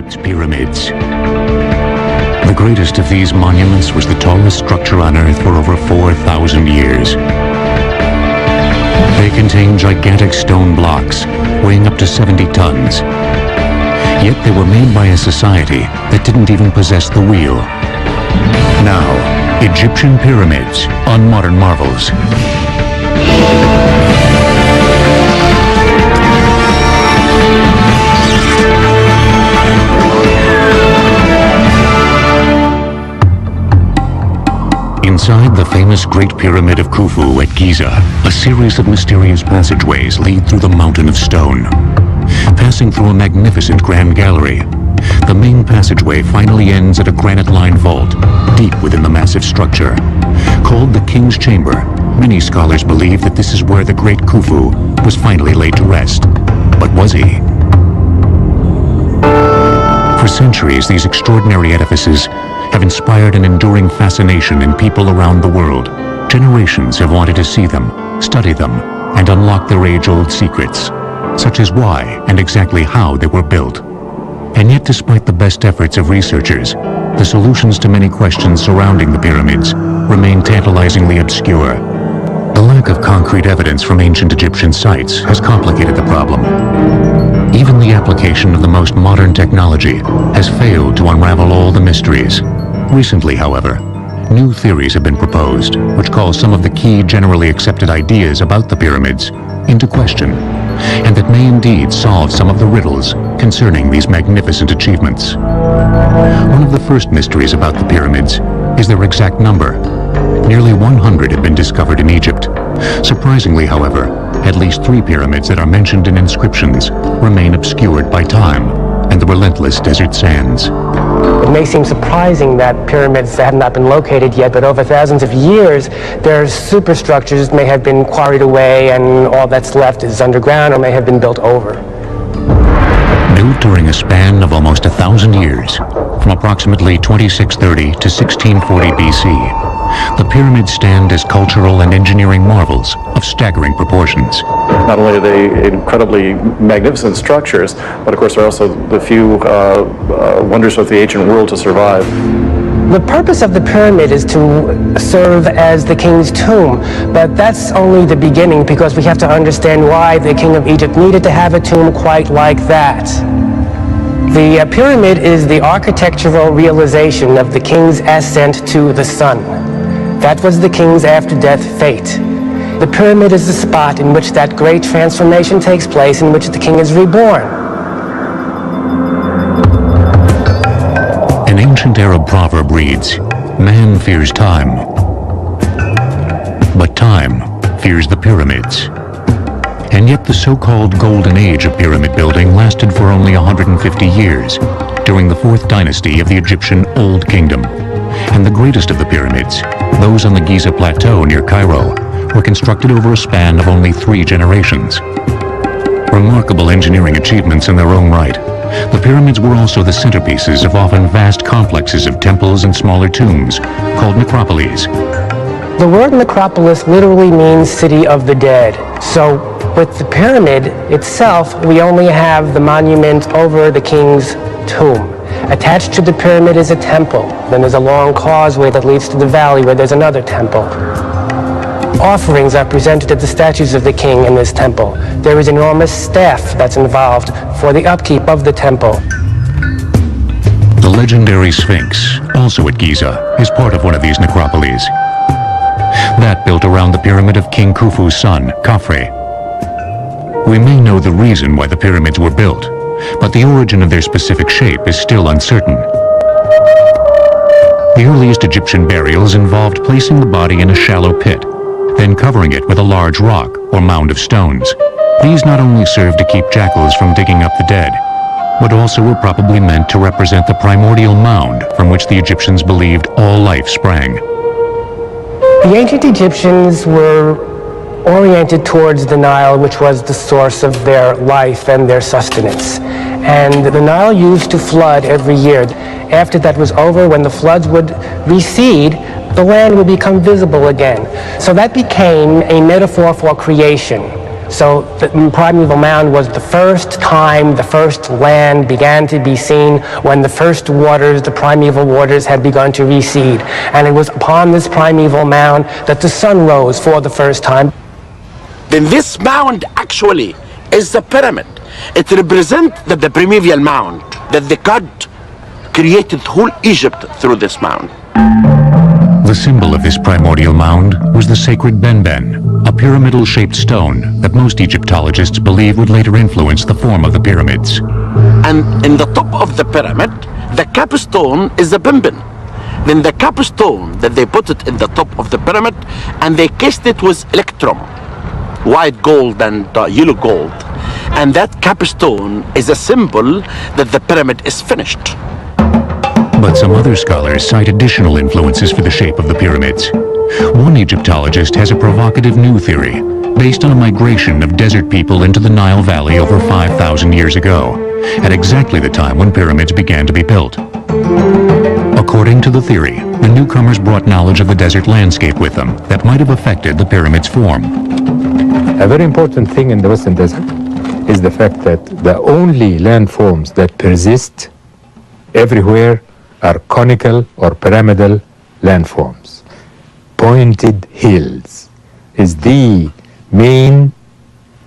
Egypt's pyramids. The greatest of these monuments was the tallest structure on Earth for over 4,000 years. They contain gigantic stone blocks, weighing up to 70 tons. Yet they were made by a society that didn't even possess the wheel. Now, Egyptian pyramids on Modern Marvels. Inside the famous Great Pyramid of Khufu at Giza, a series of mysterious passageways lead through the mountain of stone. Passing through a magnificent grand gallery, the main passageway finally ends at a granite-lined vault, deep within the massive structure. Called the King's Chamber, many scholars believe that this is where the great Khufu was finally laid to rest. But was he? For centuries, these extraordinary edifices have inspired an enduring fascination in people around the world. Generations have wanted to see them, study them, and unlock their age-old secrets, such as why and exactly how they were built. And yet, despite the best efforts of researchers, the solutions to many questions surrounding the pyramids remain tantalizingly obscure. The lack of concrete evidence from ancient Egyptian sites has complicated the problem. Even the application of the most modern technology has failed to unravel all the mysteries. Recently, however, new theories have been proposed, which call some of the key generally accepted ideas about the pyramids into question, and that may indeed solve some of the riddles concerning these magnificent achievements. One of the first mysteries about the pyramids is their exact number. Nearly 100 have been discovered in Egypt. Surprisingly, however, at least 3 pyramids that are mentioned in inscriptions remain obscured by time and the relentless desert sands. It may seem surprising that pyramids have not been located yet, but over thousands of years, their superstructures may have been quarried away and all that's left is underground or may have been built over. Built during a span of almost 1,000 years, from approximately 2630 to 1640 BC, the pyramids stand as cultural and engineering marvels of staggering proportions. Not only are they incredibly magnificent structures, but of course they're also the few wonders of the ancient world to survive. The purpose of the pyramid is to serve as the king's tomb, but that's only the beginning because we have to understand why the king of Egypt needed to have a tomb quite like that. The pyramid is the architectural realization of the king's ascent to the sun. That was the king's after-death fate. The pyramid is the spot in which that great transformation takes place, in which the king is reborn. An ancient Arab proverb reads, "Man fears time, but time fears the pyramids." And yet the so-called golden age of pyramid building lasted for only 150 years, during the 4th dynasty of the Egyptian Old Kingdom. And the greatest of the pyramids, those on the Giza Plateau near Cairo, were constructed over a span of only 3 generations. Remarkable engineering achievements in their own right, the pyramids were also the centerpieces of often vast complexes of temples and smaller tombs, called necropolis. The word necropolis literally means city of the dead. So with the pyramid itself, we only have the monument over the king's tomb. Attached to the pyramid is a temple. Then there's a long causeway that leads to the valley where there's another temple. Offerings are presented at the statues of the king in this temple. There is enormous staff that's involved for the upkeep of the temple. The legendary Sphinx, also at Giza, is part of one of these necropolis. That built around the pyramid of King Khufu's son, Khafre. We may know the reason why the pyramids were built, but the origin of their specific shape is still uncertain. The earliest Egyptian burials involved placing the body in a shallow pit, then covering it with a large rock or mound of stones. These not only served to keep jackals from digging up the dead, but also were probably meant to represent the primordial mound from which the Egyptians believed all life sprang. The ancient Egyptians were oriented towards the Nile, which was the source of their life and their sustenance. And the Nile used to flood every year. After that was over, when the floods would recede, the land would become visible again. So that became a metaphor for creation. So the primeval mound was the first time the first land began to be seen when the first waters, the primeval waters, had begun to recede. And it was upon this primeval mound that the sun rose for the first time. Then this mound actually is the pyramid. It represents the primeval mound, that the God created whole Egypt through this mound. The symbol of this primordial mound was the sacred benben, a pyramidal-shaped stone that most Egyptologists believe would later influence the form of the pyramids. And in the top of the pyramid, the capstone is the benben. Then the capstone, that they put it in the top of the pyramid, and they cased it with electrum, white gold and yellow gold. And that capstone is a symbol that the pyramid is finished. But some other scholars cite additional influences for the shape of the pyramids. One Egyptologist has a provocative new theory, based on a migration of desert people into the Nile Valley over 5,000 years ago, at exactly the time when pyramids began to be built. According to the theory, the newcomers brought knowledge of the desert landscape with them that might have affected the pyramid's form. A very important thing in the Western Desert is the fact that the only landforms that persist everywhere are conical or pyramidal landforms. Pointed hills is the main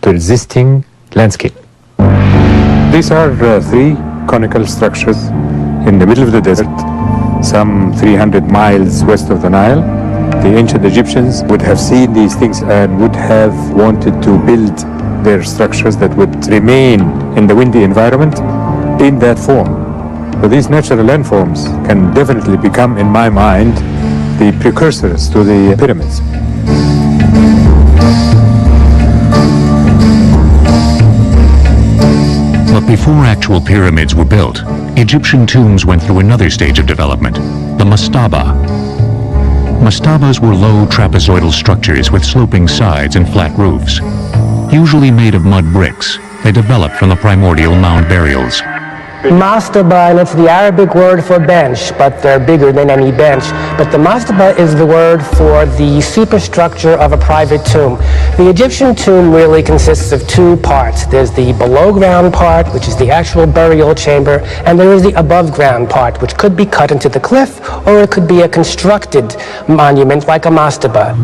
persisting landscape. These are three conical structures in the middle of the desert, some 300 miles west of the Nile. The ancient Egyptians would have seen these things and would have wanted to build their structures that would remain in the windy environment in that form. So these natural landforms can definitely become, in my mind, the precursors to the pyramids. But before actual pyramids were built, Egyptian tombs went through another stage of development, the mastaba. Mastabas were low trapezoidal structures with sloping sides and flat roofs. Usually made of mud bricks, they developed from the primordial mound burials. Mastaba, and it's the Arabic word for bench, but they're bigger than any bench. But the mastaba is the word for the superstructure of a private tomb. The Egyptian tomb really consists of two parts. There's the below ground part, which is the actual burial chamber, and there is the above ground part, which could be cut into the cliff, or it could be a constructed monument like a mastaba.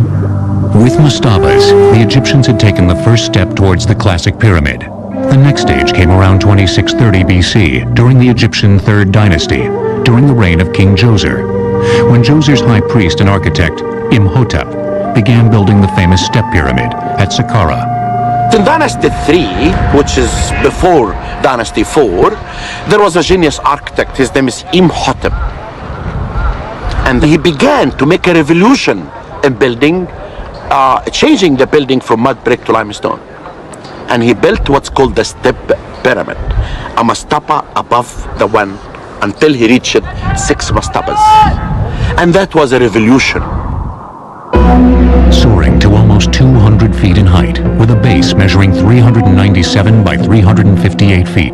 With mastabas, the Egyptians had taken the first step towards the classic pyramid. The next stage came around 2630 BC, during the Egyptian Third Dynasty, during the reign of King Djoser, when Djoser's high priest and architect, Imhotep, began building the famous step pyramid at Saqqara. In Dynasty 3, which is before Dynasty 4, there was a genius architect. His name is Imhotep. And he began to make a revolution in building, changing the building from mud brick to limestone. And he built what's called the step pyramid, a mastaba above the one, until he reached 6 mastabas. And that was a revolution. Soaring to almost 200 feet in height, with a base measuring 397 by 358 feet,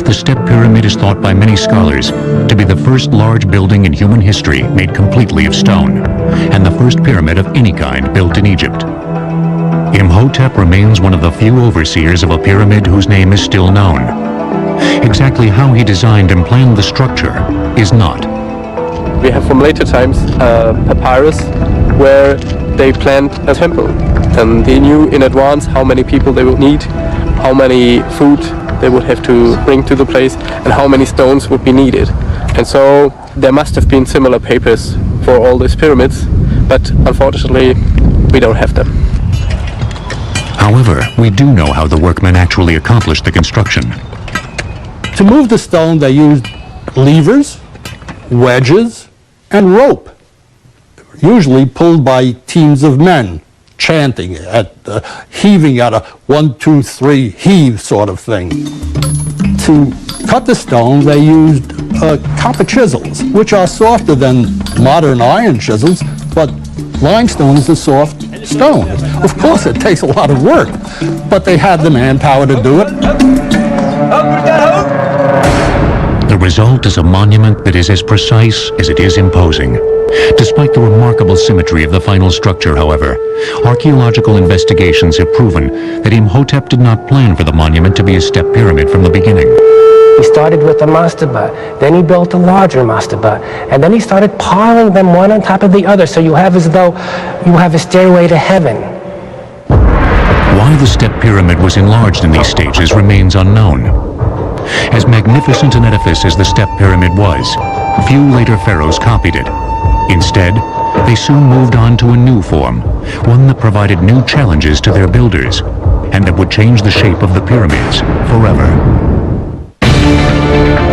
the step pyramid is thought by many scholars to be the first large building in human history made completely of stone, and the first pyramid of any kind built in Egypt. Imhotep remains one of the few overseers of a pyramid whose name is still known. Exactly how he designed and planned the structure is not. We have from later times papyrus where they planned a temple, and they knew in advance how many people they would need, how many food they would have to bring to the place, and how many stones would be needed. And so there must have been similar papers for all these pyramids, but unfortunately we don't have them. However, we do know how the workmen actually accomplished the construction. To move the stone, they used levers, wedges, and rope, usually pulled by teams of men, chanting, heaving at a 1, 2, 3 heave sort of thing. To cut the stone, they used copper chisels, which are softer than modern iron chisels, but limestone is a soft stone. Of course, it takes a lot of work, but they had the manpower to do it. The result result is a monument that is as precise as it is imposing. Despite the remarkable symmetry of the final structure, however, archaeological investigations have proven that Imhotep did not plan for the monument to be a step pyramid from the beginning. He started with a mastaba, then he built a larger mastaba, and then he started piling them one on top of the other, so you have as though you have a stairway to heaven. Why the step pyramid was enlarged in these stages remains unknown. As magnificent an edifice as the step pyramid was, few later pharaohs copied it. Instead, they soon moved on to a new form, one that provided new challenges to their builders, and that would change the shape of the pyramids forever.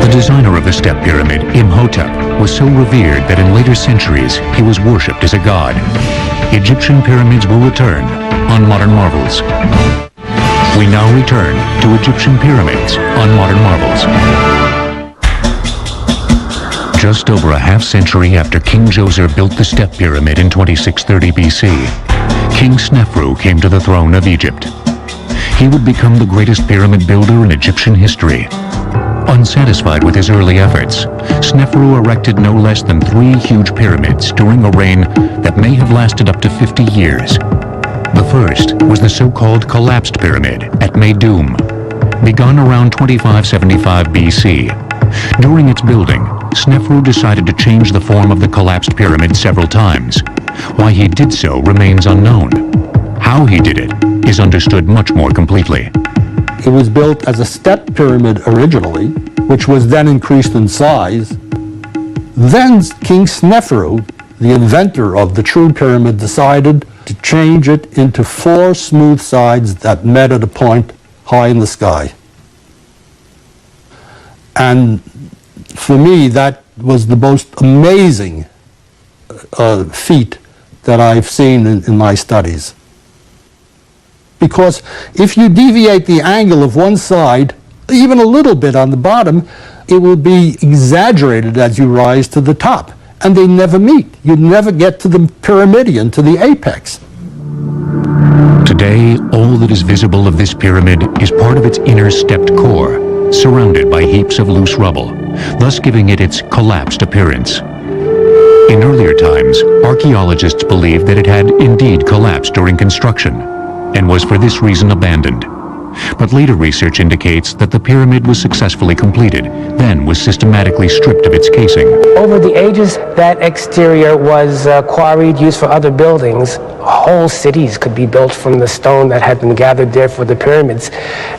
The designer of the step pyramid, Imhotep, was so revered that in later centuries he was worshipped as a god. Egyptian pyramids will return on Modern Marvels. We now return to Egyptian pyramids on Modern Marvels. Just over a half-century after King Djoser built the step pyramid in 2630 BC, King Snefru came to the throne of Egypt. He would become the greatest pyramid builder in Egyptian history. Unsatisfied with his early efforts, Snefru erected no less than 3 huge pyramids during a reign that may have lasted up to 50 years. The first was the so-called collapsed pyramid at Meidum, begun around 2575 BC. During its building, Snefru decided to change the form of the collapsed pyramid several times. Why he did so remains unknown. How he did it is understood much more completely. It was built as a step pyramid originally, which was then increased in size. Then King Snefru, the inventor of the true pyramid, decided to change it into 4 smooth sides that met at a point high in the sky. And for me, that was the most amazing feat that I've seen in my studies. Because if you deviate the angle of one side, even a little bit on the bottom, it will be exaggerated as you rise to the top. And they never meet. You never get to the pyramidion, to the apex. Today, all that is visible of this pyramid is part of its inner stepped core, surrounded by heaps of loose rubble, thus giving it its collapsed appearance. In earlier times, archaeologists believed that it had indeed collapsed during construction, and was for this reason abandoned. But later research indicates that the pyramid was successfully completed, then was systematically stripped of its casing. Over the ages, that exterior was quarried, used for other buildings. Whole cities could be built from the stone that had been gathered there for the pyramids,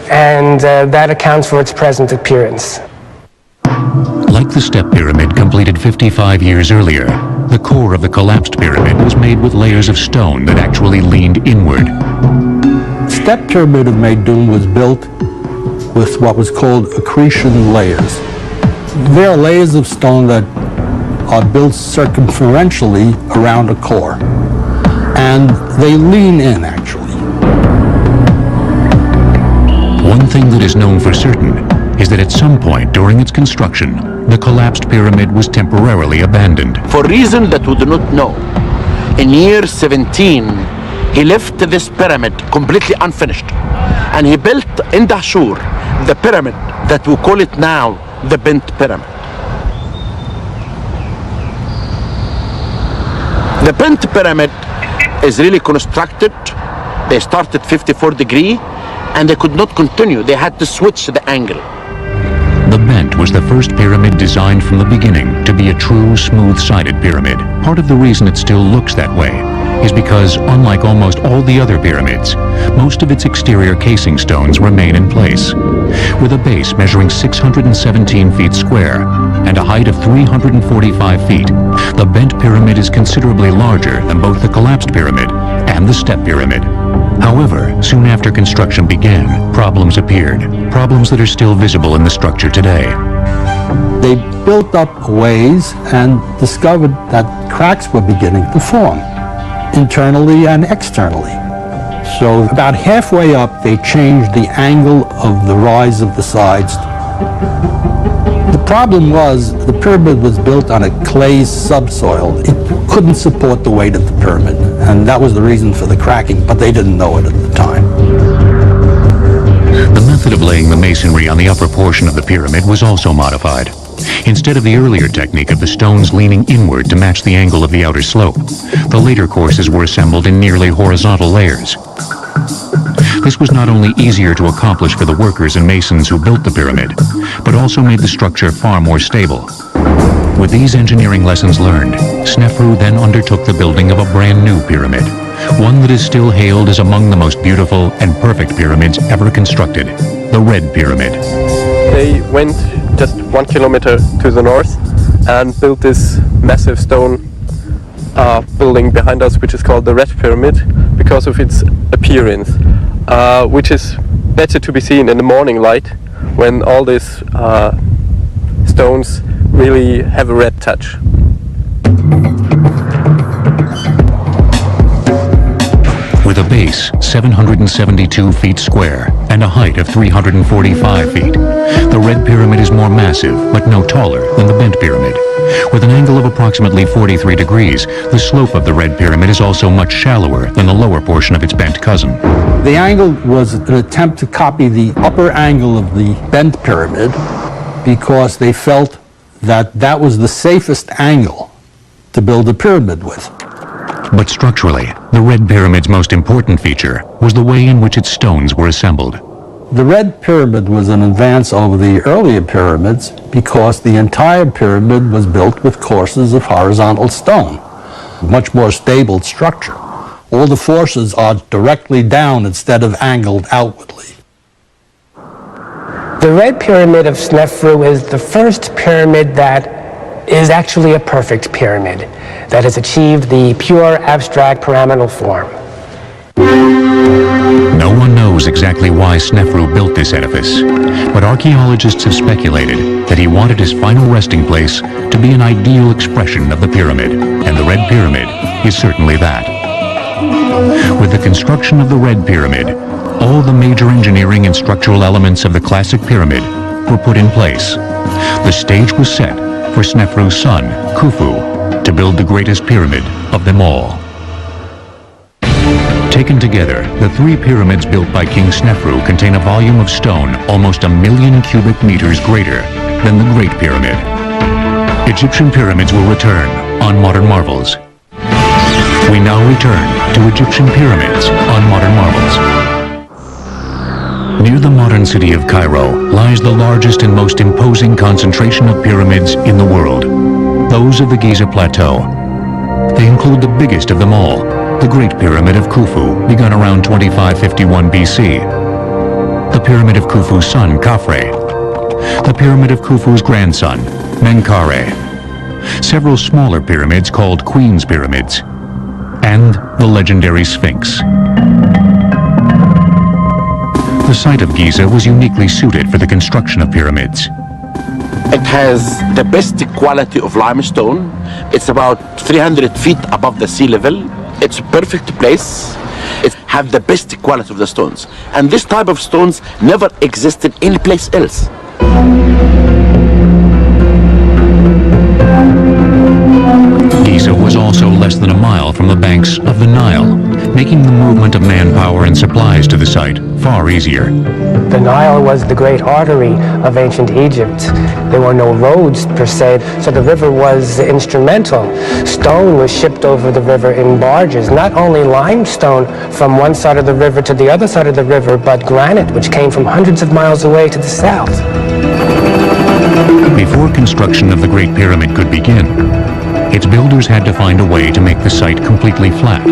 and that accounts for its present appearance. Like the step pyramid completed 55 years earlier, the core of the collapsed pyramid was made with layers of stone that actually leaned inward. The step pyramid of Meidum was built with what was called accretion layers. They are layers of stone that are built circumferentially around a core, and they lean in, actually. One thing that is known for certain is that at some point during its construction, the collapsed pyramid was temporarily abandoned. For reason that we do not know, in year 17, he left this pyramid completely unfinished. And he built in Dahshur the pyramid that we call it now the Bent Pyramid. The Bent Pyramid is really constructed. They started 54 degrees and they could not continue. They had to switch the angle. The Bent was the first pyramid designed from the beginning to be a true smooth-sided pyramid. Part of the reason it still looks that way is because, unlike almost all the other pyramids, most of its exterior casing stones remain in place. With a base measuring 617 feet square and a height of 345 feet, the Bent Pyramid is considerably larger than both the collapsed pyramid and the step pyramid. However, soon after construction began, problems appeared, problems that are still visible in the structure today. They built up a ways and discovered that cracks were beginning to form, internally and externally. So about halfway up, they changed the angle of the rise of the sides. The problem was the pyramid was built on a clay subsoil. It couldn't support the weight of the pyramid, and that was the reason for the cracking, but they didn't know it at the time. The method of laying the masonry on the upper portion of the pyramid was also modified. Instead of the earlier technique of the stones leaning inward to match the angle of the outer slope, the later courses were assembled in nearly horizontal layers. This was not only easier to accomplish for the workers and masons who built the pyramid, but also made the structure far more stable. With these engineering lessons learned, Snefru then undertook the building of a brand new pyramid, one that is still hailed as among the most beautiful and perfect pyramids ever constructed, the Red Pyramid. They went just 1 kilometer to the north and built this massive stone building behind us, which is called the Red Pyramid, because of its appearance, which is better to be seen in the morning light when all these stones really have a red touch. With a base 772 feet square and a height of 345 feet, the Red Pyramid is more massive but no taller than the Bent Pyramid. With an angle of approximately 43 degrees, the slope of the Red Pyramid is also much shallower than the lower portion of its bent cousin. The angle was an attempt to copy the upper angle of the Bent Pyramid because they felt that that was the safest angle to build a pyramid with. But structurally, the Red Pyramid's most important feature was the way in which its stones were assembled. The Red Pyramid was an advance over the earlier pyramids because the entire pyramid was built with courses of horizontal stone, much more stable structure. All the forces are directly down instead of angled outwardly. The Red Pyramid of Snefru is the first pyramid that is actually a perfect pyramid that has achieved the pure abstract pyramidal form. No one knows exactly why Snefru built this edifice, but archaeologists have speculated that he wanted his final resting place to be an ideal expression of the pyramid, and the Red Pyramid is certainly that. With the construction of the Red Pyramid, all the major engineering and structural elements of the classic pyramid were put in place. The stage was set for Snefru's son, Khufu, to build the greatest pyramid of them all. Taken together, the three pyramids built by King Snefru contain a volume of stone almost 1 million cubic meters greater than the Great Pyramid. Egyptian pyramids will return on Modern Marvels. We now return to Egyptian pyramids on Modern Marvels. Near the modern city of Cairo lies the largest and most imposing concentration of pyramids in the world, those of the Giza Plateau. They include the biggest of them all, the Great Pyramid of Khufu, begun around 2551 BC, the Pyramid of Khufu's son, Khafre, the Pyramid of Khufu's grandson, Menkaure, several smaller pyramids called Queen's Pyramids, and the legendary Sphinx. The site of Giza was uniquely suited for the construction of pyramids. It has the best quality of limestone. It's about 300 feet above the sea level. It's a perfect place. It has the best quality of the stones. And this type of stones never existed any place else. Giza was also less than a mile from the banks of the Nile, making the movement of manpower and supplies to the site far easier. The Nile was the great artery of ancient Egypt. There were no roads per se, so the river was instrumental. Stone was shipped over the river in barges, not only limestone from one side of the river to the other side of the river, but granite, which came from hundreds of miles away to the south. Before construction of the Great Pyramid could begin, its builders had to find a way to make the site completely flat.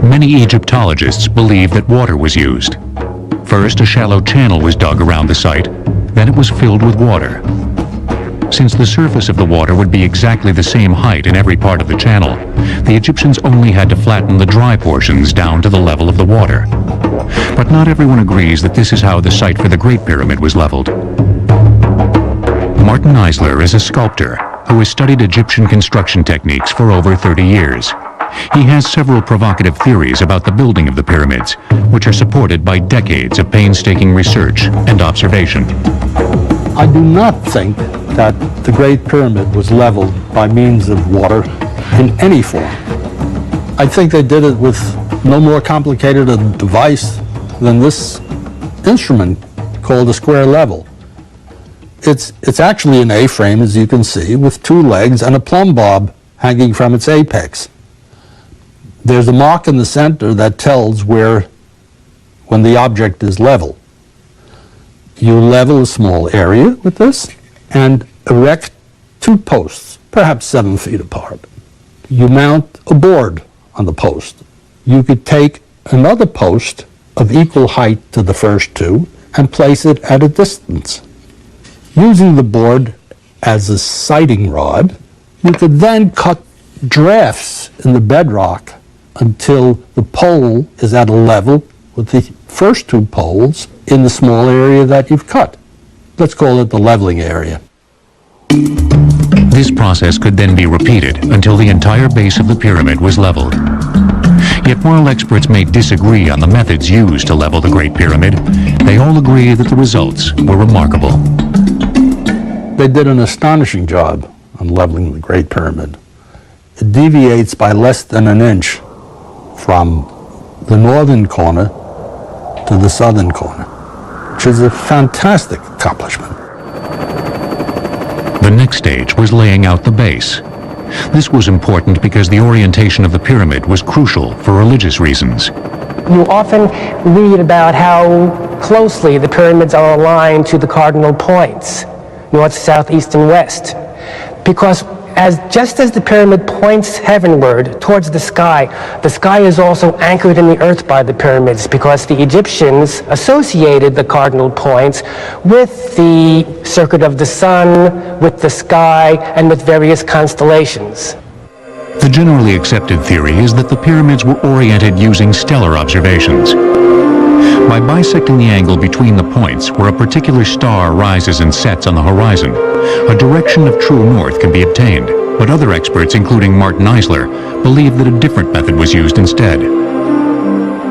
Many Egyptologists believe that water was used. First, a shallow channel was dug around the site, then it was filled with water. Since the surface of the water would be exactly the same height in every part of the channel, the Egyptians only had to flatten the dry portions down to the level of the water. But not everyone agrees that this is how the site for the Great Pyramid was leveled. Martin Eisler is a sculptor who has studied Egyptian construction techniques for over 30 years. He has several provocative theories about the building of the pyramids, which are supported by decades of painstaking research and observation. I do not think that the Great Pyramid was leveled by means of water in any form. I think they did it with no more complicated a device than this instrument called a square level. It's actually an A-frame, as you can see, with two legs and a plumb bob hanging from its apex. There's a mark in the center that tells when the object is level. You level a small area with this and erect two posts, perhaps 7 feet apart. You mount a board on the post. You could take another post of equal height to the first two and place it at a distance. Using the board as a sighting rod, you could then cut drafts in the bedrock until the pole is at a level with the first two poles in the small area that you've cut. Let's call it the leveling area. This process could then be repeated until the entire base of the pyramid was leveled. Yet while experts may disagree on the methods used to level the Great Pyramid, they all agree that the results were remarkable. They did an astonishing job on leveling the Great Pyramid. It deviates by less than an inch from the northern corner to the southern corner, which is a fantastic accomplishment. The next stage was laying out the base. This was important because the orientation of the pyramid was crucial for religious reasons. You often read about how closely the pyramids are aligned to the cardinal points, north, south, east, and west. Because just as the pyramid points heavenward towards the sky is also anchored in the earth by the pyramids, because the Egyptians associated the cardinal points with the circuit of the sun, with the sky, and with various constellations. The generally accepted theory is that the pyramids were oriented using stellar observations. By bisecting the angle between the points where a particular star rises and sets on the horizon, a direction of true north can be obtained, but other experts, including Martin Eisler, believe that a different method was used instead.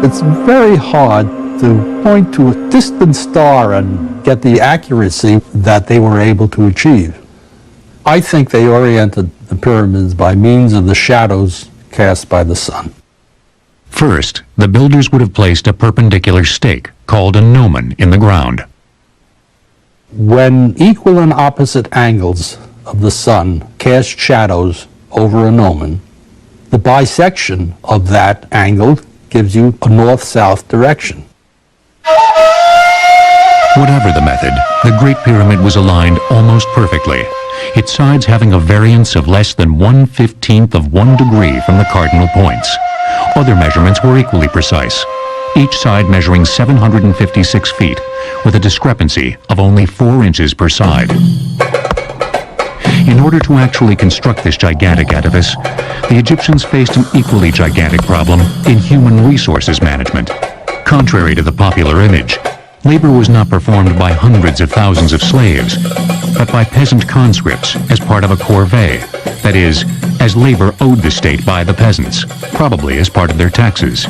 It's very hard to point to a distant star and get the accuracy that they were able to achieve. I think they oriented the pyramids by means of the shadows cast by the sun. First, the builders would have placed a perpendicular stake, called a gnomon, in the ground. When equal and opposite angles of the sun cast shadows over a gnomon, the bisection of that angle gives you a north-south direction. Whatever the method, the Great Pyramid was aligned almost perfectly, its sides having a variance of less than 1/15 of 1 degree from the cardinal points. Other measurements were equally precise, each side measuring 756 feet, with a discrepancy of only 4 inches per side. In order to actually construct this gigantic edifice, the Egyptians faced an equally gigantic problem in human resources management. Contrary to the popular image, labor was not performed by hundreds of thousands of slaves, but by peasant conscripts as part of a corvée, that is, as labor owed the state by the peasants, probably as part of their taxes.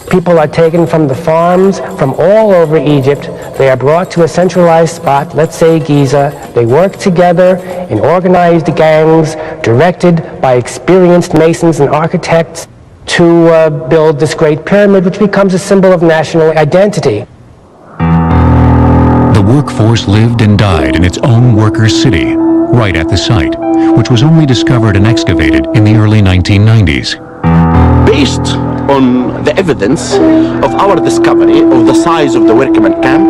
People are taken from the farms from all over Egypt. They are brought to a centralized spot, let's say Giza. They work together in organized gangs, directed by experienced masons and architects to build this great pyramid, which becomes a symbol of national identity. The workforce lived and died in its own workers' city, right at the site, which was only discovered and excavated in the early 1990s. Based on the evidence of our discovery of the size of the workmen camp,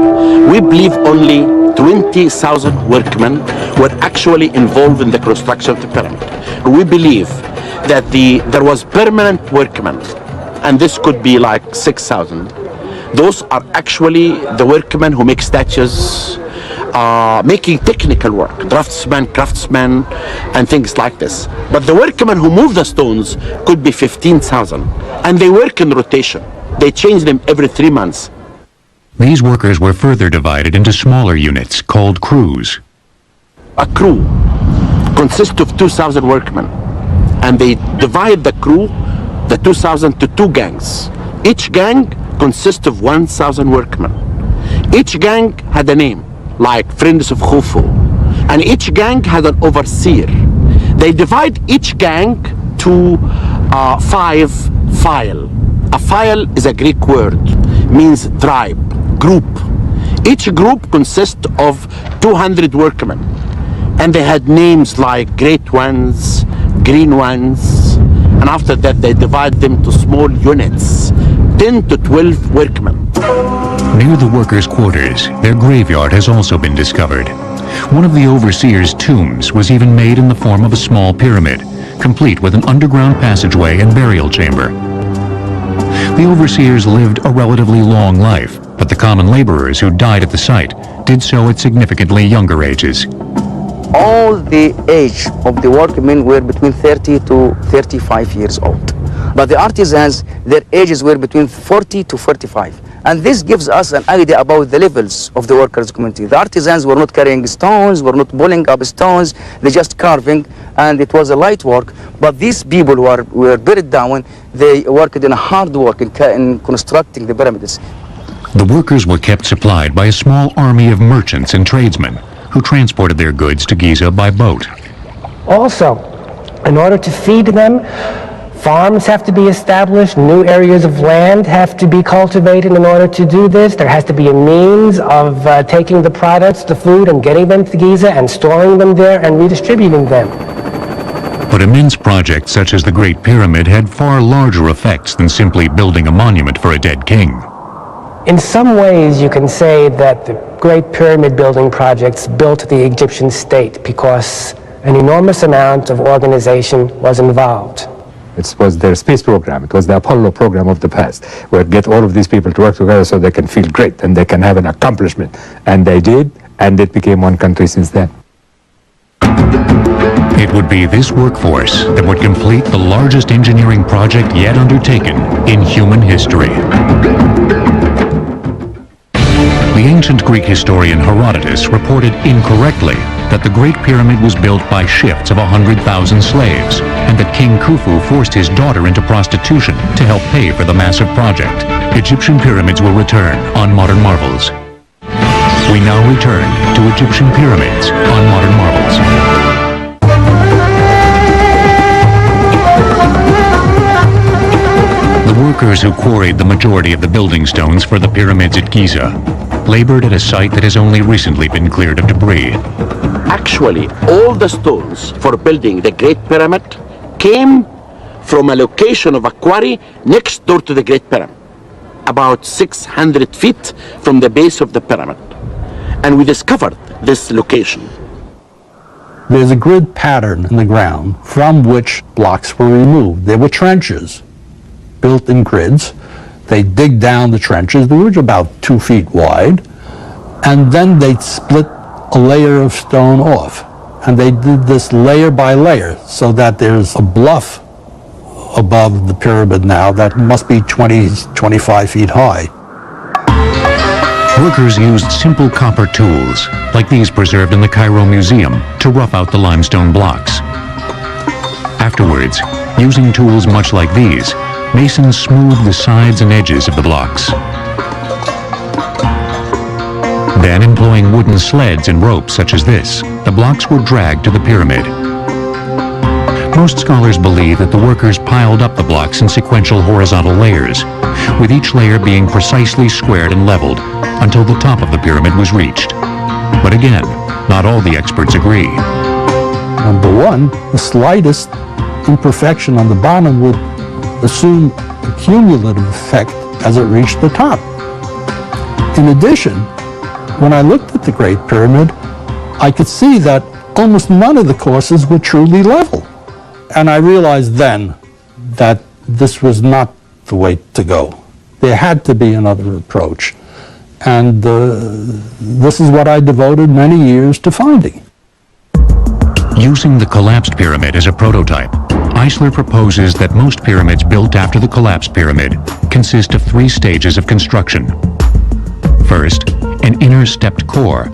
we believe only 20,000 workmen were actually involved in the construction of the pyramid. We believe that there was permanent workmen, and this could be like 6,000. Those are actually the workmen who make statues, making technical work, draftsmen, craftsmen, and things like this. But the workmen who move the stones could be 15,000, and they work in rotation. They change them every 3 months. These workers were further divided into smaller units called crews. A crew consists of 2,000 workmen, and they divide the crew, the 2,000, to 2 gangs. Each gang consists of 1,000 workmen. Each gang had a name, like Friends of Khufu, and each gang had an overseer. They divide each gang to 5 file. A file is a Greek word, means tribe, group. Each group consists of 200 workmen, and they had names like Great Ones, Green Ones, and after that they divide them to small units, 10 to 12 workmen. Near the workers' quarters, their graveyard has also been discovered. One of the overseers' tombs was even made in the form of a small pyramid, complete with an underground passageway and burial chamber. The overseers lived a relatively long life, but the common laborers who died at the site did so at significantly younger ages. All the age of the workmen were between 30 to 35 years old. But the artisans, their ages were between 40 to 45. And this gives us an idea about the levels of the workers' community. The artisans were not carrying stones, were not pulling up stones, they just carving, and it was a light work. But these people who were buried down, they worked in hard work in constructing the pyramids. The workers were kept supplied by a small army of merchants and tradesmen who transported their goods to Giza by boat. Also, in order to feed them, farms have to be established, new areas of land have to be cultivated in order to do this. There has to be a means of taking the products, the food, and getting them to Giza and storing them there and redistributing them. But immense projects such as the Great Pyramid had far larger effects than simply building a monument for a dead king. In some ways, you can say that the Great Pyramid building projects built the Egyptian state because an enormous amount of organization was involved. It was their space program. It was the Apollo program of the past, where get all of these people to work together so they can feel great and they can have an accomplishment. And they did, and it became one country since then. It would be this workforce that would complete the largest engineering project yet undertaken in human history. The ancient Greek historian Herodotus reported incorrectly that the Great Pyramid was built by shifts of 100,000 slaves, and that King Khufu forced his daughter into prostitution to help pay for the massive project. Egyptian pyramids will return on Modern Marvels. We now return to Egyptian pyramids on Modern Marvels. The workers who quarried the majority of the building stones for the pyramids at Giza labored at a site that has only recently been cleared of debris. Actually, all the stones for building the Great Pyramid came from a location of a quarry next door to the Great Pyramid, about 600 feet from the base of the pyramid. And we discovered this location. There's a grid pattern in the ground from which blocks were removed. There were trenches built in grids. They dig down the trenches, they were about 2 feet wide, and then they'd split a layer of stone off. And they did this layer by layer so that there's a bluff above the pyramid now that must be 20, 25 feet high. Workers used simple copper tools, like these preserved in the Cairo Museum, to rough out the limestone blocks. Afterwards, using tools much like these, masons smoothed the sides and edges of the blocks. Then, employing wooden sleds and ropes such as this, the blocks were dragged to the pyramid. Most scholars believe that the workers piled up the blocks in sequential horizontal layers, with each layer being precisely squared and leveled until the top of the pyramid was reached. But again, not all the experts agree. Number one, the slightest imperfection on the bottom would assume a cumulative effect as it reached the top. In addition, when I looked at the Great Pyramid, I could see that almost none of the courses were truly level. And I realized then that this was not the way to go. There had to be another approach. And this is what I devoted many years to finding. Using the collapsed pyramid as a prototype, Eisler proposes that most pyramids built after the collapsed pyramid consist of 3 stages of construction. First, an inner stepped core,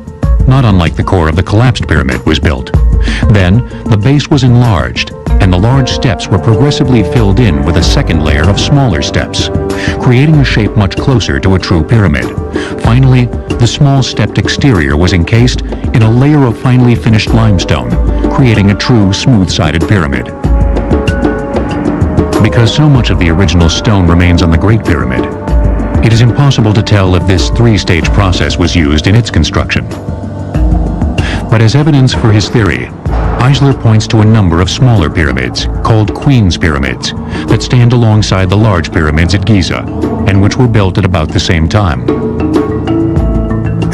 not unlike the core of the collapsed pyramid, was built. Then, the base was enlarged, and the large steps were progressively filled in with a second layer of smaller steps, creating a shape much closer to a true pyramid. Finally, the small stepped exterior was encased in a layer of finely finished limestone, creating a true smooth-sided pyramid. Because so much of the original stone remains on the Great Pyramid, It is impossible to tell if this three-stage process was used in its construction. But as evidence for his theory, Eisler points to a number of smaller pyramids, called Queen's Pyramids, that stand alongside the large pyramids at Giza, and which were built at about the same time.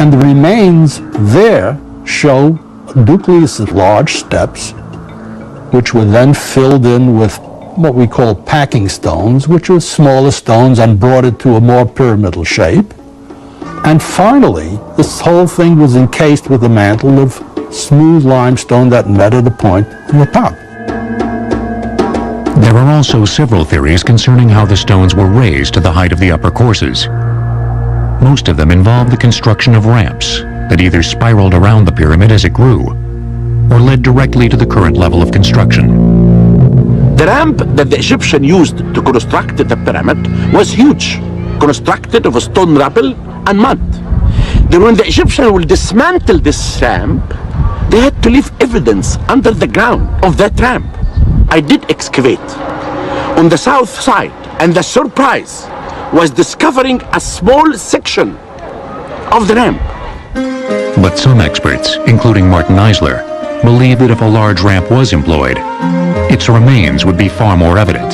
And the remains there show a nucleus of large steps, which were then filled in with what we call packing stones, which were smaller stones and brought it to a more pyramidal shape. And finally, this whole thing was encased with a mantle of smooth limestone that met at a point in the top. There are also several theories concerning how the stones were raised to the height of the upper courses. Most of them involve the construction of ramps that either spiraled around the pyramid as it grew, or led directly to the current level of construction. The ramp that the Egyptian used to construct the pyramid was huge, constructed of stone rubble and mud. Then when the Egyptians will dismantle this ramp, they had to leave evidence under the ground of that ramp. I did excavate on the south side, and the surprise was discovering a small section of the ramp. But some experts, including Martin Eisler, believe that if a large ramp was employed, its remains would be far more evident.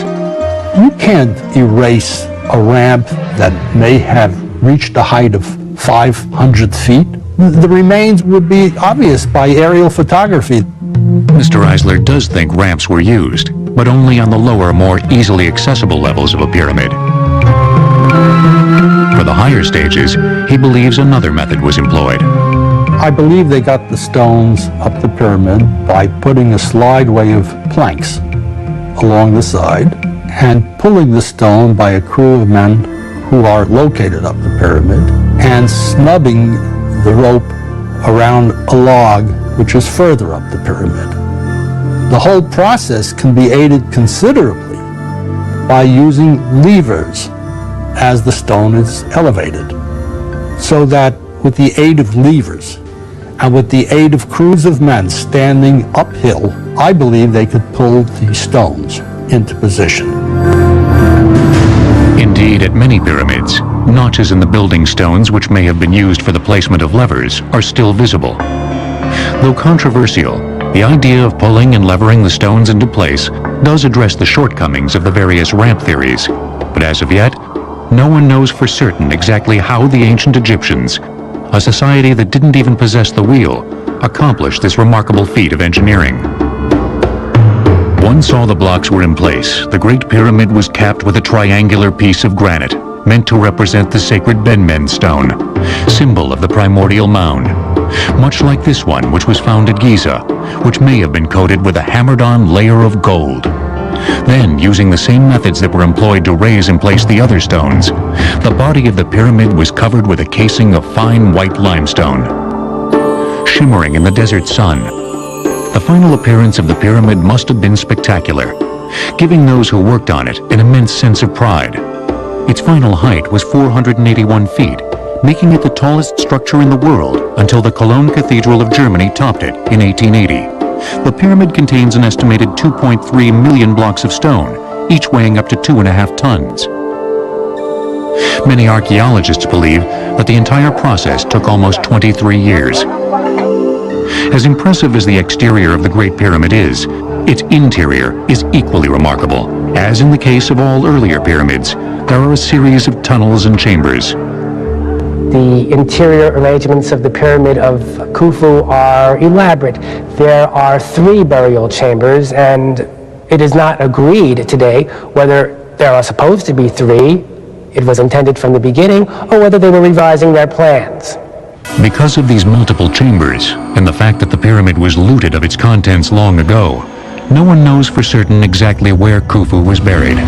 You can't erase a ramp that may have reached a height of 500 feet. The remains would be obvious by aerial photography. Mr. Eisler does think ramps were used, but only on the lower, more easily accessible levels of a pyramid. For the higher stages, he believes another method was employed. I believe they got the stones up the pyramid by putting a slideway of planks along the side and pulling the stone by a crew of men who are located up the pyramid and snubbing the rope around a log which is further up the pyramid. The whole process can be aided considerably by using levers as the stone is elevated, so that with the aid of levers and with the aid of crews of men standing uphill, I believe they could pull these stones into position. Indeed, at many pyramids, notches in the building stones which may have been used for the placement of levers are still visible. Though controversial, the idea of pulling and levering the stones into place does address the shortcomings of the various ramp theories, but as of yet, no one knows for certain exactly how the ancient Egyptians, a society that didn't even possess the wheel, accomplished this remarkable feat of engineering. Once all the blocks were in place, the Great Pyramid was capped with a triangular piece of granite, meant to represent the sacred Ben-Men stone, symbol of the primordial mound, much like this one which was found at Giza, which may have been coated with a hammered-on layer of gold. Then, using the same methods that were employed to raise and place the other stones, the body of the pyramid was covered with a casing of fine white limestone. Shimmering in the desert sun, the final appearance of the pyramid must have been spectacular, giving those who worked on it an immense sense of pride. Its final height was 481 feet, making it the tallest structure in the world until the Cologne Cathedral of Germany topped it in 1880. The pyramid contains an estimated 2.3 million blocks of stone, each weighing up to 2.5 tons. Many archaeologists believe that the entire process took almost 23 years. As impressive as the exterior of the Great Pyramid is, its interior is equally remarkable. As in the case of all earlier pyramids, there are a series of tunnels and chambers. The interior arrangements of the Pyramid of Khufu are elaborate. There are 3 burial chambers, and it is not agreed today whether there are supposed to be 3, it was intended from the beginning, or whether they were revising their plans. Because of these multiple chambers, and the fact that the pyramid was looted of its contents long ago, no one knows for certain exactly where Khufu was buried.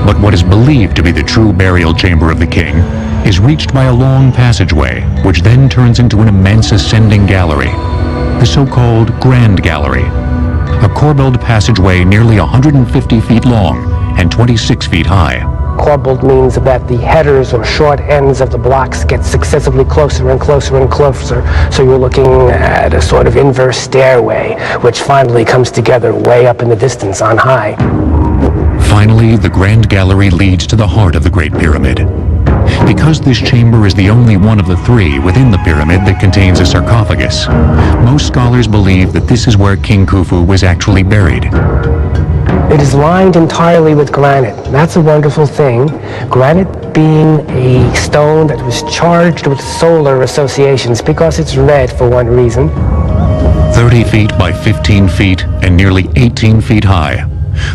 But what is believed to be the true burial chamber of the king is reached by a long passageway, which then turns into an immense ascending gallery, the so-called Grand Gallery, a corbelled passageway nearly 150 feet long and 26 feet high. Corbelled means that the headers or short ends of the blocks get successively closer and closer and closer, so you're looking at a sort of inverse stairway, which finally comes together way up in the distance on high. Finally, the Grand Gallery leads to the heart of the Great Pyramid. Because this chamber is the only one of the three within the pyramid that contains a sarcophagus, most scholars believe that this is where King Khufu was actually buried. It is lined entirely with granite. That's a wonderful thing. Granite being a stone that was charged with solar associations because it's red for one reason. 30 feet by 15 feet and nearly 18 feet high,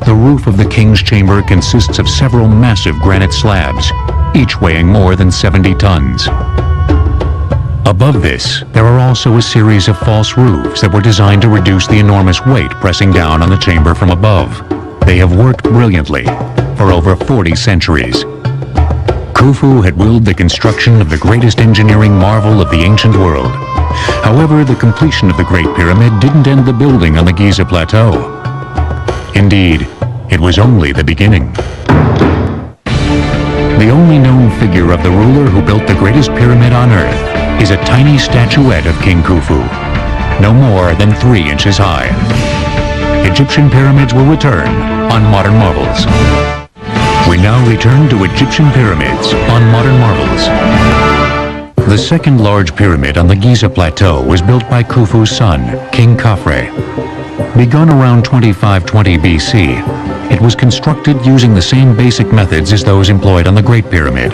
the roof of the king's chamber consists of several massive granite slabs, each weighing more than 70 tons. Above this, there are also a series of false roofs that were designed to reduce the enormous weight pressing down on the chamber from above. They have worked brilliantly for over 40 centuries. Khufu had willed the construction of the greatest engineering marvel of the ancient world. However, the completion of the Great Pyramid didn't end the building on the Giza Plateau. Indeed, it was only the beginning. The only known figure of the ruler who built the greatest pyramid on Earth is a tiny statuette of King Khufu, no more than 3 inches high. Egyptian pyramids will return on Modern Marvels. We now return to Egyptian pyramids on Modern Marvels. The second large pyramid on the Giza Plateau was built by Khufu's son, King Khafre. Begun around 2520 BC, it was constructed using the same basic methods as those employed on the Great Pyramid.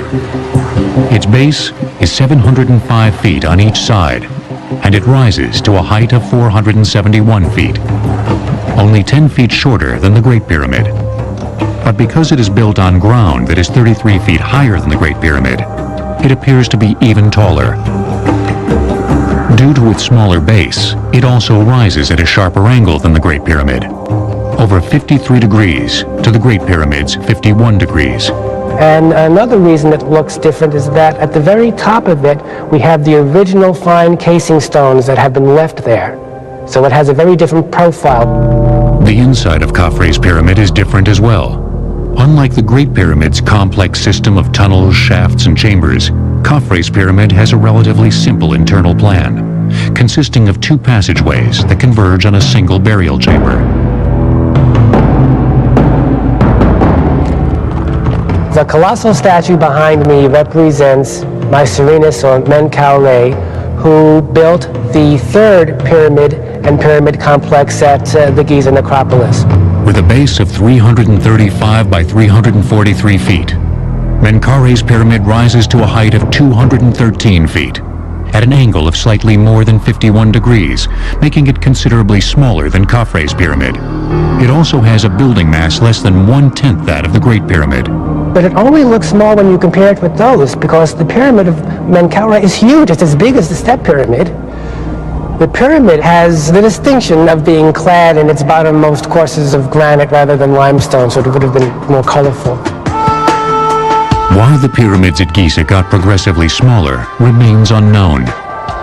Its base is 705 feet on each side, and it rises to a height of 471 feet, only 10 feet shorter than the Great Pyramid. But because it is built on ground that is 33 feet higher than the Great Pyramid, it appears to be even taller. Due to its smaller base, it also rises at a sharper angle than the Great Pyramid, over 53 degrees to the Great Pyramid's 51 degrees. And another reason it looks different is that at the very top of it, we have the original fine casing stones that have been left there. So it has a very different profile. The inside of Khafre's pyramid is different as well. Unlike the Great Pyramid's complex system of tunnels, shafts, and chambers, Khafre's pyramid has a relatively simple internal plan, consisting of 2 passageways that converge on a single burial chamber. The colossal statue behind me represents my Serenus, or Menkaure, who built the 3rd pyramid and pyramid complex at the Giza necropolis. With a base of 335 by 343 feet, Menkaure's pyramid rises to a height of 213 feet, at an angle of slightly more than 51 degrees, making it considerably smaller than Khafre's pyramid. It also has a building mass less than 1/10 that of the Great Pyramid. But it only looks small when you compare it with those, because the pyramid of Menkaure is huge. It's as big as the step pyramid. The pyramid has the distinction of being clad in its bottommost courses of granite rather than limestone, so it would have been more colorful. Why the pyramids at Giza got progressively smaller remains unknown,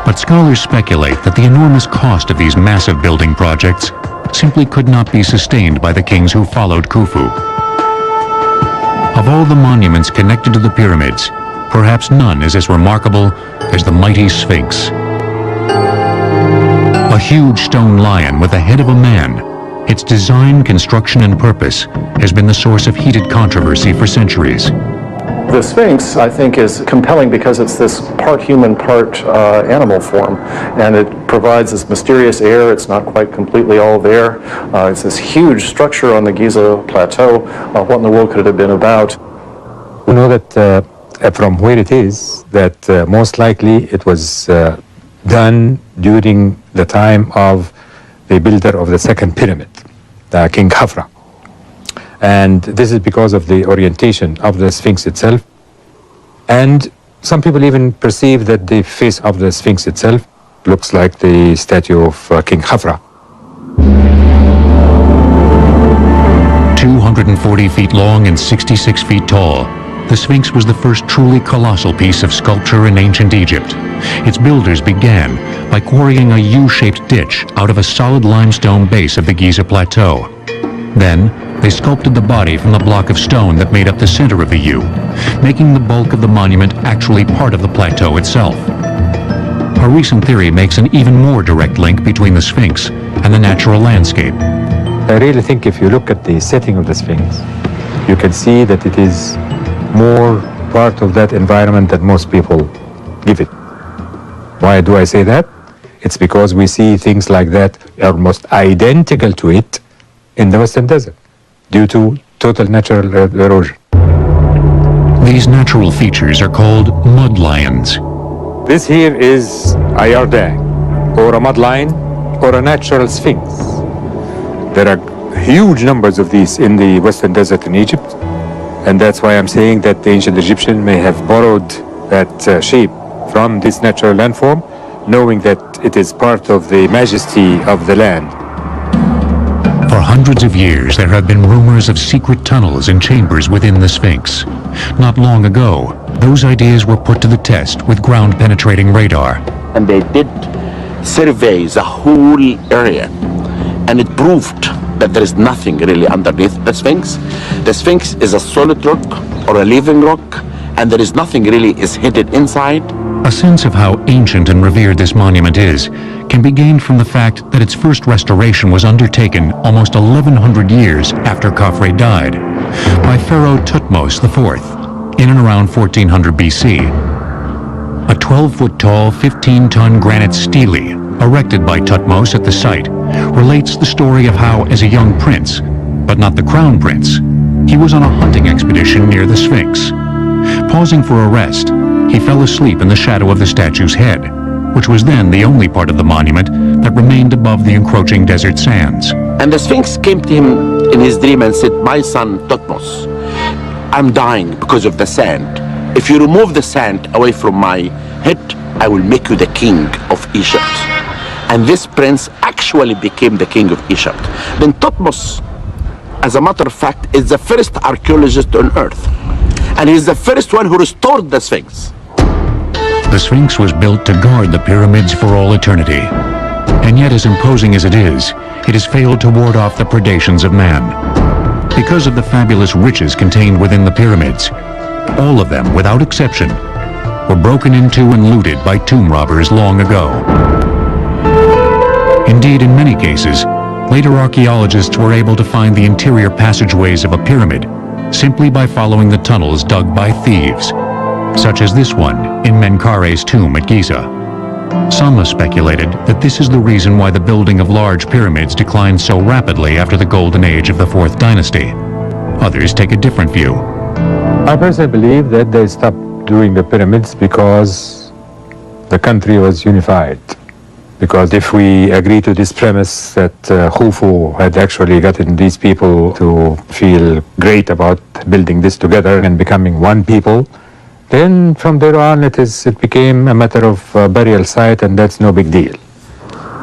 but scholars speculate that the enormous cost of these massive building projects simply could not be sustained by the kings who followed Khufu. Of all the monuments connected to the pyramids, perhaps none is as remarkable as the mighty Sphinx. A huge stone lion with the head of a man, its design, construction, and purpose has been the source of heated controversy for centuries. The Sphinx, I think, is compelling because it's this part human, part animal form, and it provides this mysterious air. It's not quite completely all there. It's this huge structure on the Giza Plateau. What in the world could it have been about? We know that from where it is, that most likely it was done during the time of the builder of the second pyramid, King Khafre. And this is because of the orientation of the Sphinx itself. And some people even perceive that the face of the Sphinx itself looks like the statue of King Khafre. 240 feet long and 66 feet tall, the Sphinx was the first truly colossal piece of sculpture in ancient Egypt. Its builders began by quarrying a U-shaped ditch out of a solid limestone base of the Giza Plateau. Then, they sculpted the body from the block of stone that made up the center of the U, making the bulk of the monument actually part of the plateau itself. A recent theory makes an even more direct link between the Sphinx and the natural landscape. I really think if you look at the setting of the Sphinx, you can see that it is more part of that environment that most people give it. Why do I say that? It's because we see things like that almost identical to it in the Western Desert due to total natural erosion. These natural features are called mud lions. This here is a yardang, or a mud lion, or a natural sphinx. There are huge numbers of these in the Western Desert in Egypt, and that's why I'm saying that the ancient Egyptians may have borrowed that shape from this natural landform, knowing that it is part of the majesty of the land. For hundreds of years, there have been rumors of secret tunnels and chambers within the Sphinx. Not long ago, those ideas were put to the test with ground-penetrating radar. And they did survey the whole area, and it proved that there is nothing really underneath the Sphinx. The Sphinx is a solid rock or a living rock, and there is nothing really is hidden inside. A sense of how ancient and revered this monument is can be gained from the fact that its first restoration was undertaken almost 1,100 years after Khafre died by Pharaoh Thutmose IV in and around 1400 BC. A 12-foot-tall, 15-ton granite stele erected by Thutmose at the site relates the story of how, as a young prince, but not the crown prince, he was on a hunting expedition near the Sphinx. Pausing for a rest, he fell asleep in the shadow of the statue's head, which was then the only part of the monument that remained above the encroaching desert sands. And the Sphinx came to him in his dream and said, "My son Thutmose, I'm dying because of the sand. If you remove the sand away from my head, I will make you the king of Egypt." And this prince actually became the king of Egypt. Then Thutmose, as a matter of fact, is the first archaeologist on earth. And he's the first one who restored the Sphinx. The Sphinx was built to guard the pyramids for all eternity. And yet, as imposing as it has failed to ward off the predations of man. Because of the fabulous riches contained within the pyramids, all of them, without exception, were broken into and looted by tomb robbers long ago. Indeed, in many cases, later archaeologists were able to find the interior passageways of a pyramid simply by following the tunnels dug by thieves, such as this one in Menkare's tomb at Giza. Some have speculated that this is the reason why the building of large pyramids declined so rapidly after the golden age of the 4th dynasty. Others take a different view. I personally believe that they stopped doing the pyramids because the country was unified. Because if we agree to this premise that Khufu had actually gotten these people to feel great about building this together and becoming one people, then from there on it became a matter of burial site, and that's no big deal.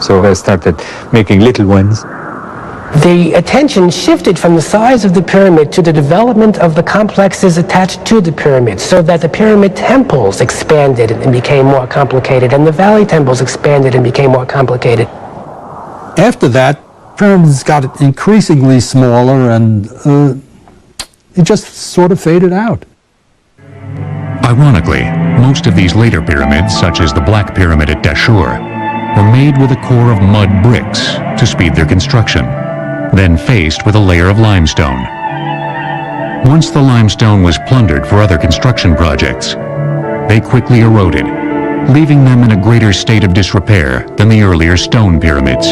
So I started making little ones. The attention shifted from the size of the pyramid to the development of the complexes attached to the pyramid, so that the pyramid temples expanded and became more complicated, and the valley temples expanded and became more complicated. After that, pyramids got increasingly smaller, and it just sort of faded out. Ironically, most of these later pyramids, such as the Black Pyramid at Dashur, were made with a core of mud bricks to speed their construction, then faced with a layer of limestone. Once the limestone was plundered for other construction projects, they quickly eroded, leaving them in a greater state of disrepair than the earlier stone pyramids.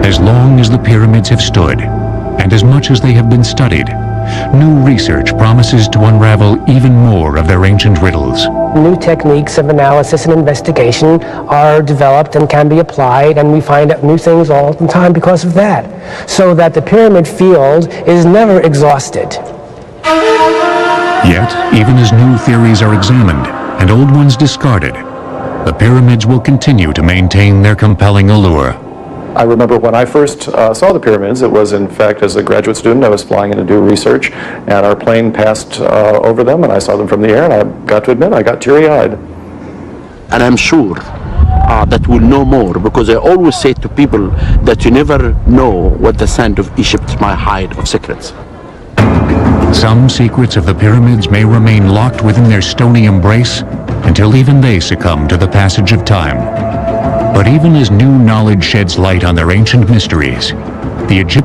As long as the pyramids have stood, and as much as they have been studied, new research promises to unravel even more of their ancient riddles. New techniques of analysis and investigation are developed and can be applied, and we find out new things all the time because of that. So that the pyramid field is never exhausted. Yet, even as new theories are examined and old ones discarded, the pyramids will continue to maintain their compelling allure. I remember when I first saw the pyramids, it was in fact as a graduate student. I was flying in to do research, and our plane passed over them, and I saw them from the air, and I got to admit, I got teary-eyed. And I'm sure that we'll know more, because I always say to people that you never know what the sand of Egypt might hide of secrets. Some secrets of the pyramids may remain locked within their stony embrace until even they succumb to the passage of time. But even as new knowledge sheds light on their ancient mysteries, the Egyptians